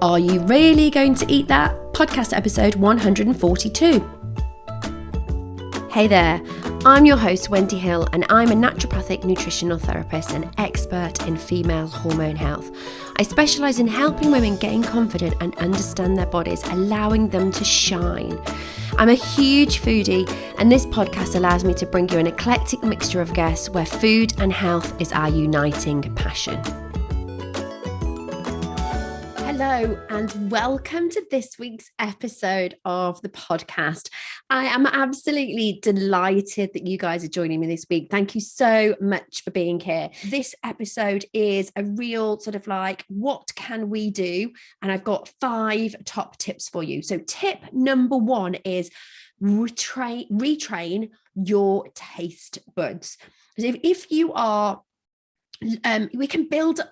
Are You Really Going to Eat That? Podcast episode 142. Hey there, I'm your host Wendy Hill and I'm a naturopathic nutritional therapist and expert in female hormone health. I specialise in helping women gain confidence and understand their bodies, allowing them to shine. I'm a huge foodie and this podcast allows me to bring you an eclectic mixture of guests where food and health is our uniting passion. Hello and welcome to this week's episode of the podcast. I am absolutely delighted that you guys are joining me this week. Thank you so much for being here. This episode is a real sort of like, what can we do? And I've got 5 top tips for you. So tip number 1 is retrain your taste buds. So if you are we can build up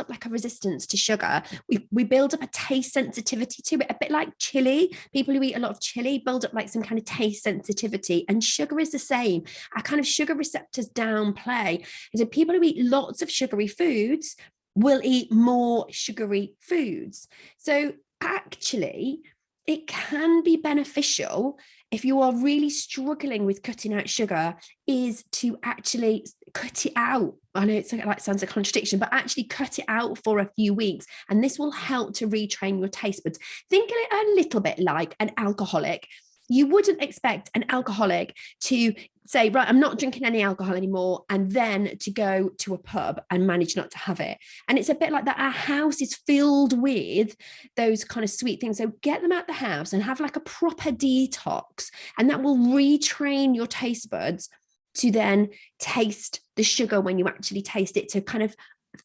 like a resistance to sugar. We build up a taste sensitivity to it, a bit like chili. People who eat a lot of chili build up like some kind of taste sensitivity, and sugar is the same. Our kind of sugar receptors downplay. And so people who eat lots of sugary foods will eat more sugary foods. So actually, it can be beneficial if you are really struggling with cutting out sugar, is to actually cut it out. I know it's like sounds like a contradiction, but actually cut it out for a few weeks. And this will help to retrain your taste buds. Think of it a little bit like an alcoholic. You wouldn't expect an alcoholic to say, right, I'm not drinking any alcohol anymore, and then to go to a pub and manage not to have it. And it's a bit like that. Our house is filled with those kind of sweet things. So get them out the house and have like a proper detox, and that will retrain your taste buds to then taste the sugar when you actually taste it, to kind of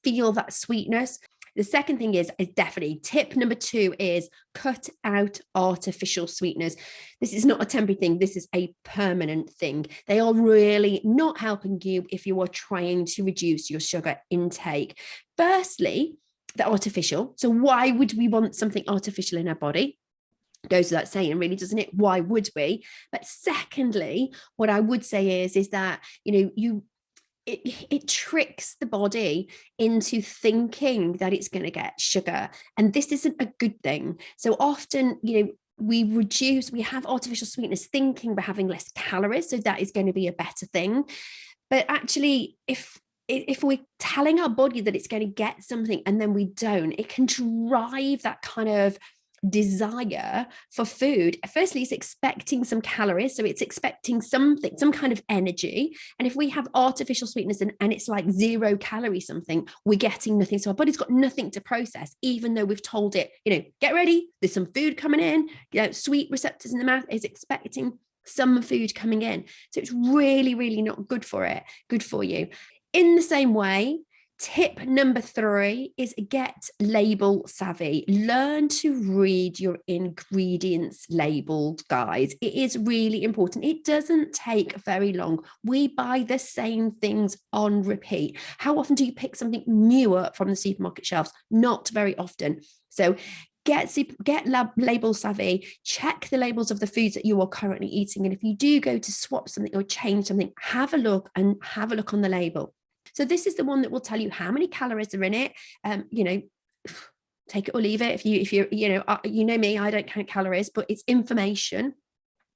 feel that sweetness. The second thing is definitely tip number 2 is cut out artificial sweeteners. This is not a temporary thing. This is a permanent thing. They are really not helping you if you are trying to reduce your sugar intake. Firstly, the artificial. So why would we want something artificial in our body? Goes without saying, really, doesn't it? Why would we? But secondly, what I would say is that, it tricks the body into thinking that it's going to get sugar. And this isn't a good thing. So often, we have artificial sweetness thinking we're having less calories. So that is going to be a better thing. But actually, if we're telling our body that it's going to get something and then we don't, it can drive that kind of desire for food. Firstly, it's expecting some calories, so it's expecting something, some kind of energy. And if we have artificial sweetness and it's like 0 calorie something, we're getting nothing. So our body's got nothing to process, even though we've told it, get ready, there's some food coming in. Sweet receptors in the mouth is expecting some food coming in. So it's really, really not good for you. In the same way, tip number 3 is get label savvy. Learn to read your ingredients labeled, guys. It is really important. It doesn't take very long. We buy the same things on repeat. How often do you pick something newer from the supermarket shelves? Not very often. So get label savvy, check the labels of the foods that you are currently eating. And if you do go to swap something or change something, have a look on the label. So this is the one that will tell you how many calories are in it. Take it or leave it. If you know me, I don't count calories, but it's information.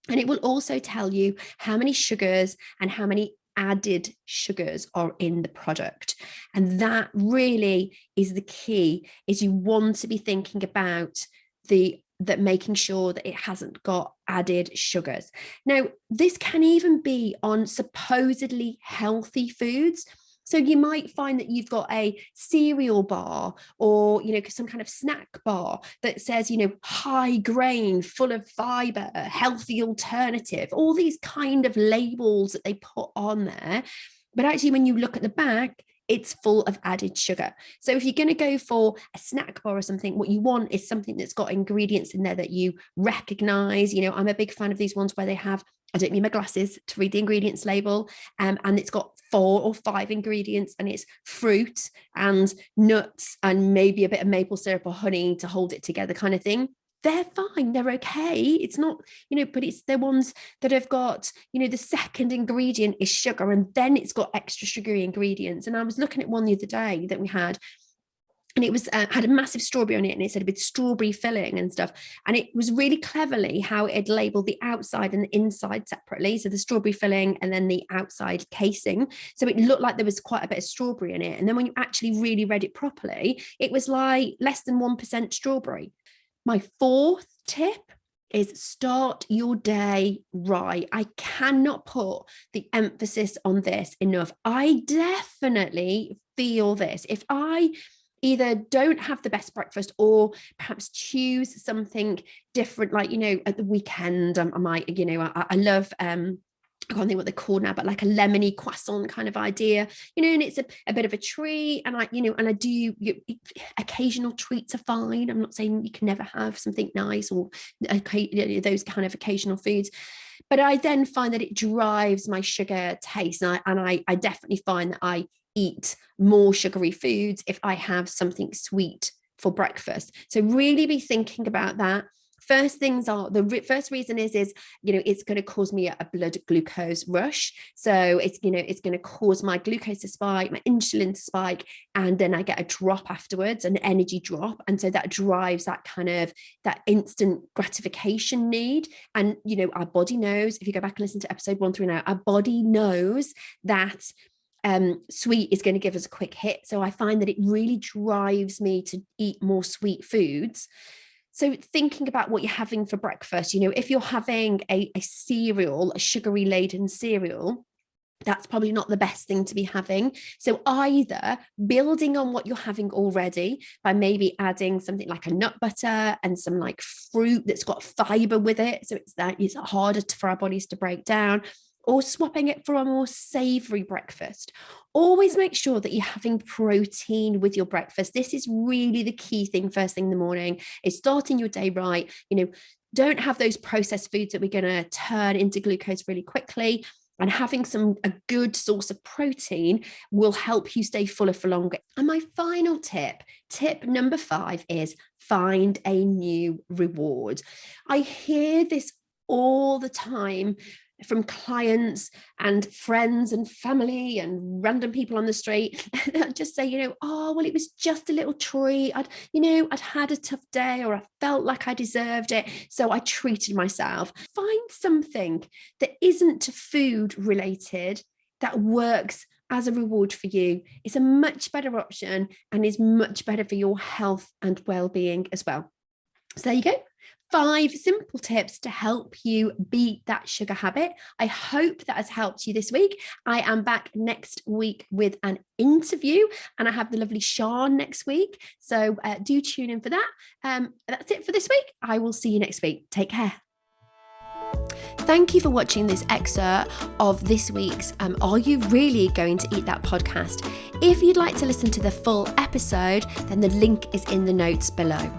And it will also tell you how many sugars and how many added sugars are in the product. And that really is the key, is you want to be thinking about that making sure that it hasn't got added sugars. Now, this can even be on supposedly healthy foods. So you might find that you've got a cereal bar or, some kind of snack bar that says, high grain, full of fiber, healthy alternative, all these kind of labels that they put on there. But actually, when you look at the back, it's full of added sugar. So if you're going to go for a snack bar or something, what you want is something that's got ingredients in there that you recognize. I'm a big fan of these ones where they have, I don't need my glasses to read the ingredients label, and it's got 4 or 5 ingredients, and it's fruit and nuts and maybe a bit of maple syrup or honey to hold it together kind of thing. They're fine, they're okay. It's not, but it's the ones that have got, the second ingredient is sugar and then it's got extra sugary ingredients. And I was looking at one the other day that we had, and it was had a massive strawberry on it, and it said with strawberry filling and stuff. And it was really cleverly how it labeled the outside and the inside separately. So the strawberry filling and then the outside casing. So it looked like there was quite a bit of strawberry in it. And then when you actually really read it properly, it was like less than 1% strawberry. My fourth tip is start your day right. I cannot put the emphasis on this enough. I definitely feel this. If I either don't have the best breakfast or perhaps choose something different, like, at the weekend, I might, I love, I can't think what they're called now, but like a lemony croissant kind of idea, and it's a bit of a treat. And I do, occasional treats are fine. I'm not saying you can never have something nice or those kind of occasional foods, but I then find that it drives my sugar taste. And I definitely find that I eat more sugary foods if I have something sweet for breakfast. So really be thinking about that. First first reason is it's going to cause me a blood glucose rush. So it's going to cause my glucose to spike, my insulin to spike, and then I get a drop afterwards, an energy drop. And so that drives that kind of that instant gratification need. And, our body knows, if you go back and listen to episode 1 through now, our body knows that sweet is going to give us a quick hit. So I find that it really drives me to eat more sweet foods. So thinking about what you're having for breakfast, if you're having a cereal, a sugary laden cereal, that's probably not the best thing to be having. So either building on what you're having already by maybe adding something like a nut butter and some like fruit that's got fiber with it, so it's harder for our bodies to break down, or swapping it for a more savory breakfast. Always make sure that you're having protein with your breakfast. This is really the key thing first thing in the morning, is starting your day right. Don't have those processed foods that we're going to turn into glucose really quickly. And having a good source of protein will help you stay fuller for longer. And my final tip number 5, is find a new reward. I hear this all the time from clients and friends and family and random people on the street that just say, oh, well, it was just a little treat. I'd had a tough day, or I felt like I deserved it, so I treated myself. Find something that isn't food related that works as a reward for you. It's a much better option and is much better for your health and well-being as well. So there you go. 5 simple tips to help you beat that sugar habit. I hope that has helped you this week. I am back next week with an interview, and I have the lovely Sean next week. So do tune in for that. That's it for this week. I will see you next week. Take care. Thank you for watching this excerpt of this week's Are You Really Going to Eat That podcast? If you'd like to listen to the full episode, then the link is in the notes below.